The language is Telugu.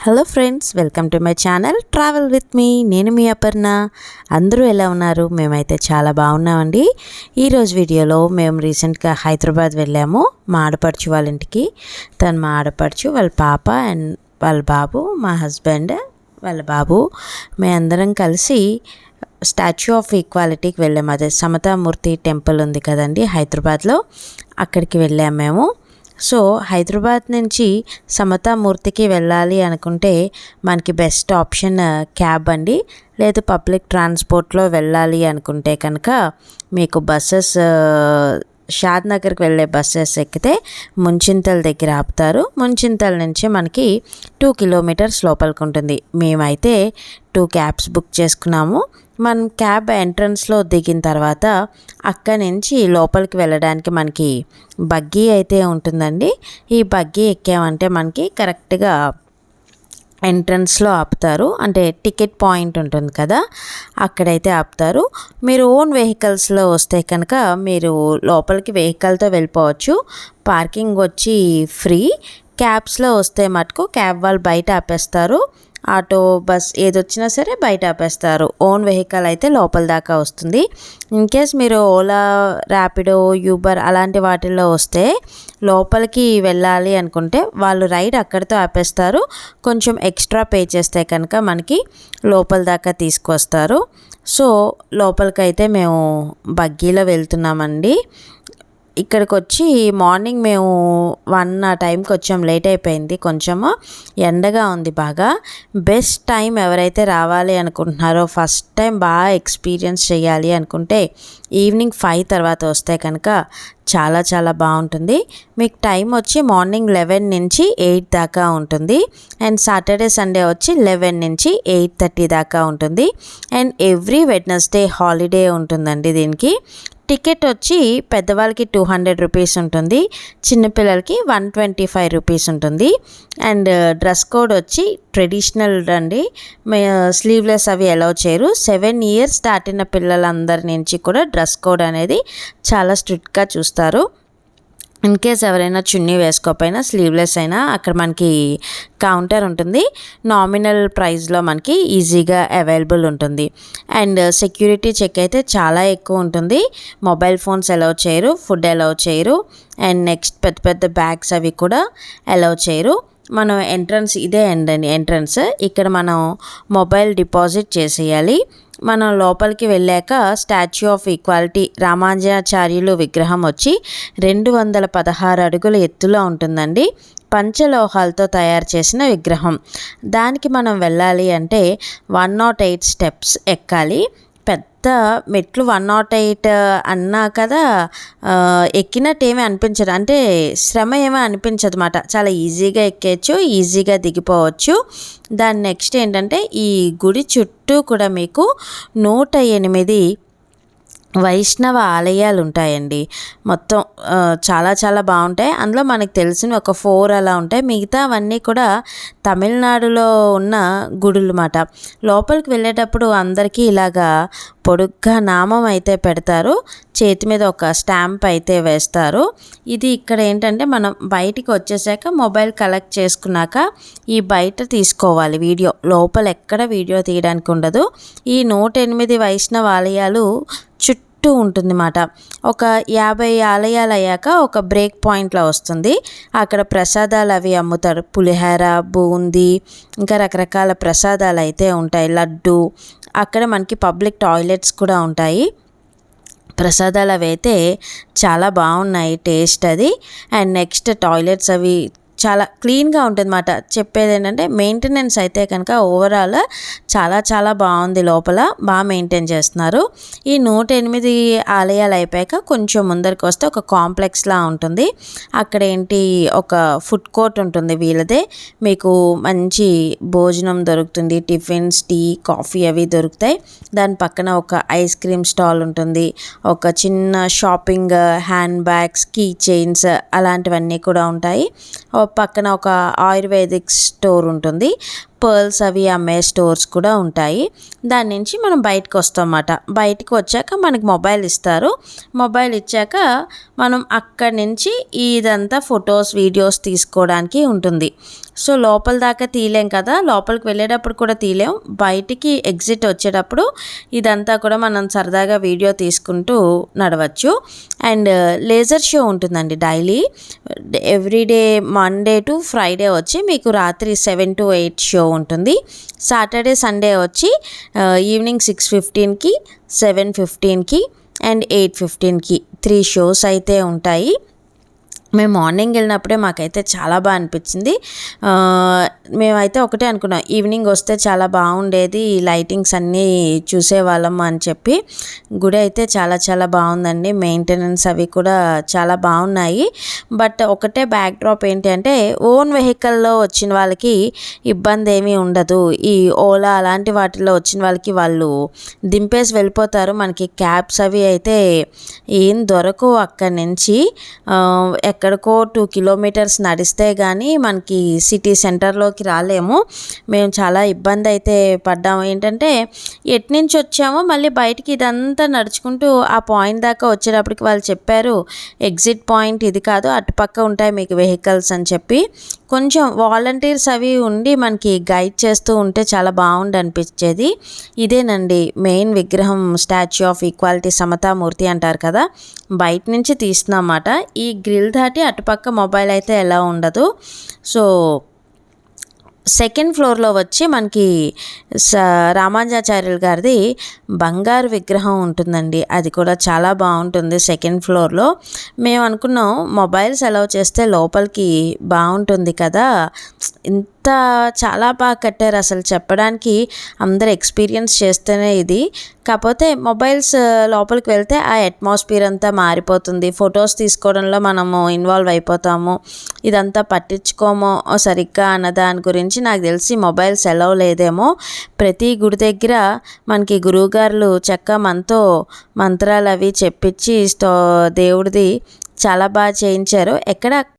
Hello friends, welcome to my channel travel with me. నేను మీ అపర్ణ. అందరూ ఎలా ఉన్నారు? మేమైతే చాలా బాగున్నామండి. ఈరోజు వీడియోలో మేము రీసెంట్గా హైదరాబాద్ వెళ్ళాము మా ఆడపడుచు వాళ్ళ ఇంటికి. తను మా ఆడపడుచు, వాళ్ళ పాప అండ్ వాళ్ళ బాబు, మా హస్బెండ్, వాళ్ళ బాబు, మేమందరం కలిసి స్టాచ్యూ ఆఫ్ ఈక్వాలిటీకి వెళ్ళాము. అదే సమతామూర్తి టెంపుల్ ఉంది కదండి హైదరాబాద్లో, అక్కడికి వెళ్ళాము మేము. సో హైదరాబాద్ నుంచి సమతామూర్తికి వెళ్ళాలి అనుకుంటే మనకి బెస్ట్ ఆప్షన్ క్యాబ్ అండి. లేదు పబ్లిక్ ట్రాన్స్పోర్ట్లో వెళ్ళాలి అనుకుంటే కనుక మీకు బస్సెస్, షాద్ నగర్కి వెళ్ళే బస్సెస్ ఎక్కితే ముంచింతల దగ్గర ఆపుతారు. ముంచింతల నుంచి మనకి 2 కిలోమీటర్స్ లోపలికి ఉంటుంది. మేమైతే 2 క్యాబ్స్ బుక్ చేసుకున్నాము. మనం క్యాబ్ ఎంట్రన్స్లో దిగిన తర్వాత అక్కడి నుంచి లోపలికి వెళ్ళడానికి మనకి బగ్గీ అయితే ఉంటుందండి. ఈ బగ్గీ ఎక్కామంటే మనకి కరెక్ట్గా ఎంట్రన్స్లో ఆపుతారు. అంటే టికెట్ పాయింట్ ఉంటుంది కదా, అక్కడైతే ఆపుతారు. మీరు ఓన్ వెహికల్స్లో వస్తే కనుక మీరు లోపలికి వెహికల్తో వెళ్ళిపోవచ్చు. పార్కింగ్ వచ్చి ఫ్రీ. క్యాబ్స్లో వస్తే మటుకు క్యాబ్ వాళ్ళు బయట ఆపేస్తారు. ఆటో, బస్ ఏదొచ్చినా సరే బయట ఆపేస్తారు. ఓన్ వెహికల్ అయితే లోపల దాకా వస్తుంది. ఇన్ కేస్ మీరు ఓలా, ర్యాపిడో, యూబర్ అలాంటి వాటిల్లో వస్తే లోపలికి వెళ్ళాలి అనుకుంటే వాళ్ళు రైడ్ అక్కడితో ఆపేస్తారు. కొంచెం ఎక్స్ట్రా పే చేస్తే కనుక మనకి లోపల దాకా తీసుకొస్తారు. సో లోపలికైతే మేము బగ్గీలో వెళ్తున్నామండి. ఇక్కడికి వచ్చి మార్నింగ్ మేము 1 ఆ టైంకి వచ్చాం. లేట్ అయిపోయింది, కొంచెము ఎండగా ఉంది బాగా. బెస్ట్ టైం ఎవరైతే రావాలి అనుకుంటున్నారో, ఫస్ట్ టైం బాగా ఎక్స్పీరియన్స్ చేయాలి అనుకుంటే ఈవినింగ్ 5 తర్వాత వస్తే కనుక చాలా చాలా బాగుంటుంది. మీకు టైం వచ్చి మార్నింగ్ 11 నుంచి 8 దాకా ఉంటుంది. అండ్ సాటర్డే సండే వచ్చి 11 నుంచి 8:30 దాకా ఉంటుంది. అండ్ ఎవ్రీ వెడ్నెస్డే హాలిడే ఉంటుందండి. దీనికి టికెట్ వచ్చి పెద్దవాళ్ళకి 200 రూపీస్ ఉంటుంది, చిన్నపిల్లలకి 125 రూపీస్ ఉంటుంది. అండ్ డ్రెస్ కోడ్ వచ్చి ట్రెడిషనల్ అండి. స్లీవ్లెస్ అవి అలౌ చేయరు. 7 ఇయర్స్ దాటిన పిల్లలందరి నుంచి కూడా డ్రెస్ కోడ్ అనేది చాలా స్ట్రిక్ట్గా చూస్తారు. ఇన్ కేస్ ఎవరైనా చున్నీ వేసుకోకపోయినా, స్లీవ్లెస్ అయినా అక్కడ మనకి కౌంటర్ ఉంటుంది. నామినల్ ప్రైస్లో మనకి ఈజీగా అవైలబుల్ ఉంటుంది. అండ్ సెక్యూరిటీ చెక్ అయితే చాలా ఎక్కువ ఉంటుంది. మొబైల్ ఫోన్స్ అలౌ చేయరు, ఫుడ్ అలౌ చేయరు. అండ్ నెక్స్ట్ పెద్ద పెద్ద బ్యాగ్స్ అవి కూడా అలౌ చేయరు. మనం ఎంట్రన్స్ ఇదే అండి ఎంట్రన్స్. ఇక్కడ మనం మొబైల్ డిపాజిట్ చేసేయాలి. మనం లోపలికి వెళ్ళాక స్టాచ్యూ ఆఫ్ ఈక్వాలిటీ రామానుజాచార్యులు విగ్రహం వచ్చి 216 అడుగుల ఎత్తులో ఉంటుందండి. పంచలోహాలతో తయారు చేసిన విగ్రహం. దానికి మనం వెళ్ళాలి అంటే 108 స్టెప్స్ ఎక్కాలి. పెద్ద మెట్లు 108 అన్నా కదా, ఎక్కినట్టు ఏమీ అనిపించదు. అంటే శ్రమ ఏమీ అనిపించదు అన్నమాట. చాలా ఈజీగా ఎక్కేయచ్చు, ఈజీగా దిగిపోవచ్చు. దాని నెక్స్ట్ ఏంటంటే ఈ గుడి చుట్టూ కూడా మీకు 108 వైష్ణవ ఆలయాలు ఉంటాయండి. మొత్తం చాలా చాలా బాగుంటాయి. అందులో మనకు తెలిసిన ఒక 4 అలా ఉంటాయి. మిగతా అవన్నీ కూడా తమిళనాడులో ఉన్న గుడులు మాట. లోపలికి వెళ్ళేటప్పుడు అందరికీ ఇలాగా పొడుగ్గా నామం అయితే పెడతారు. చేతి మీద ఒక స్టాంప్ అయితే వేస్తారు. ఇది ఇక్కడ ఏంటంటే మనం బయటికి వచ్చేసాక మొబైల్ కలెక్ట్ చేసుకున్నాక ఈ బయట తీసుకోవాలి వీడియో. లోపల ఎక్కడ వీడియో తీయడానికి ఉండదు. ఈ 108 వైష్ణవ ఆలయాలు చుట్టూ ఉంటుందన్నమాట. ఒక 50 ఆలయాలు అయ్యాక ఒక బ్రేక్ పాయింట్లో వస్తుంది. అక్కడ ప్రసాదాలు అవి అమ్ముతారు. పులిహోర, బూందీ, ఇంకా రకరకాల ప్రసాదాలు అయితే ఉంటాయి. లడ్డు. అక్కడ మనకి పబ్లిక్ టాయిలెట్స్ కూడా ఉంటాయి. ప్రసాదాలు అవి అయితే చాలా బాగున్నాయి టేస్ట్ అది. అండ్ నెక్స్ట్ టాయిలెట్స్ అవి చాలా క్లీన్గా ఉంటుంది అన్నమాట. చెప్పేది ఏంటంటే మెయింటెనెన్స్ అయితే కనుక ఓవరాల్ చాలా చాలా బాగుంది. లోపల బాగా మెయింటైన్ చేస్తున్నారు. ఈ 108 ఆలయాలు అయిపోయాక కొంచెం ముందరికి వస్తే ఒక కాంప్లెక్స్లా ఉంటుంది. అక్కడ ఏంటి ఒక ఫుడ్ కోర్ట్ ఉంటుంది వీళ్ళదే. మీకు మంచి భోజనం దొరుకుతుంది. టిఫిన్స్, టీ, కాఫీ అవి దొరుకుతాయి. దాని పక్కన ఒక ఐస్ క్రీమ్ స్టాల్ ఉంటుంది. ఒక చిన్న shopping, hand bags, key chains అలాంటివన్నీ కూడా ఉంటాయి. పక్కన ఒక ఆయుర్వేదిక్ స్టోర్ ఉంటుంది. పర్ల్స్ అవి అమ్మే స్టోర్స్ కూడా ఉంటాయి. దాని నుంచి మనం బయటకు వస్తాం అన్నమాట. బయటకు వచ్చాక మనకి మొబైల్ ఇస్తారు. మొబైల్ ఇచ్చాక మనం అక్కడి నుంచి ఇదంతా ఫొటోస్ వీడియోస్ తీసుకోవడానికి ఉంటుంది. సో లోపల దాకా తీయలేం కదా, లోపలికి వెళ్ళేటప్పుడు కూడా తీయలేం. బయటికి ఎగ్జిట్ వచ్చేటప్పుడు ఇదంతా కూడా మనం సరదాగా వీడియో తీసుకుంటూ నడవచ్చు. అండ్ లేజర్ షో ఉంటుందండి daily, everyday Monday to Friday వచ్చి మీకు రాత్రి 7 to 8 షో ఉంటుంది. సాటర్డే సండే వచ్చి ఈవినింగ్ 6:15కి, 7:15కి అండ్ 8:15కి 3 షోస్ అయితే ఉంటాయి. మేము మార్నింగ్ వెళ్ళినప్పుడే మాకైతే చాలా బాగా అనిపించింది. మేమైతే ఒకటే అనుకున్నాం, ఈవినింగ్ వస్తే చాలా బాగుండేది, లైటింగ్స్ అన్నీ చూసేవాళ్ళం అని చెప్పి. గుడి అయితే చాలా చాలా బాగుందండి, మెయింటెనెన్స్ అవి కూడా చాలా బాగున్నాయి. బట్ ఒకటే బ్యాక్ డ్రాప్ ఏంటి అంటే ఓన్ వెహికల్లో వచ్చిన వాళ్ళకి ఇబ్బంది ఏమీ ఉండదు. ఈ ఓలా అలాంటి వాటిల్లో వచ్చిన వాళ్ళకి వాళ్ళు దింపేసి వెళ్ళిపోతారు. మనకి క్యాబ్స్ అవి అయితే ఏం దొరకవు అక్కడి నుంచి. ఎక్కడికో 2 kilometers నడిస్తే కానీ మనకి సిటీ సెంటర్లోకి రాలేము. మేము చాలా ఇబ్బంది అయితే పడ్డాము. ఏంటంటే ఎట్నుంచి వచ్చామో మళ్ళీ బయటికి ఇదంతా నడుచుకుంటూ ఆ పాయింట్ దాకా వచ్చేటప్పటికి వాళ్ళు చెప్పారు, ఎగ్జిట్ పాయింట్ ఇది కాదు, అటుపక్క ఉంటాయి మీకు వెహికల్స్ అని చెప్పి. కొంచెం వాలంటీర్స్ అవి ఉండి మనకి గైడ్ చేస్తూ ఉంటే చాలా బాగుండి అనిపించేది. ఇదేనండి మెయిన్ విగ్రహం, స్టాచ్యూ ఆఫ్ ఈక్వాలిటీ, సమతామూర్తి అంటారు కదా, బయట నుంచి తీస్తున్నమాట. ఈ గ్రిల్ దాటి అటుపక్క మొబైల్ అయితే ఎలా ఉండదు. సో సెకండ్ ఫ్లోర్లో వచ్చి మనకి రామానుజాచార్యులు గారిది బంగారు విగ్రహం ఉంటుందండి. అది కూడా చాలా బాగుంటుంది సెకండ్ ఫ్లోర్లో. మేము అనుకున్నాం మొబైల్స్ అలౌ చేస్తే లోపలికి బాగుంటుంది కదా, ఇంత చాలా బాగా కట్టారు అసలు చెప్పడానికి. అందరు ఎక్స్పీరియన్స్ చేస్తేనే ఇది. కాకపోతే మొబైల్స్ లోపలికి వెళ్తే ఆ అట్మాస్ఫియర్ అంతా మారిపోతుంది. ఫొటోస్ తీసుకోవడంలో మనము ఇన్వాల్వ్ అయిపోతాము. ఇదంతా పట్టించుకోమో సరిగ్గా అన్న దాని గురించి నాకు తెలిసి మొబైల్స్ అలౌ లేదేమో. ప్రతి గుడి దగ్గర మనకి గురువుగారులు చక్కగా మనతో మంత్రాలు అవి చెప్పించి దేవుడిది చాలా బాగా చేయించారు. ఎక్కడ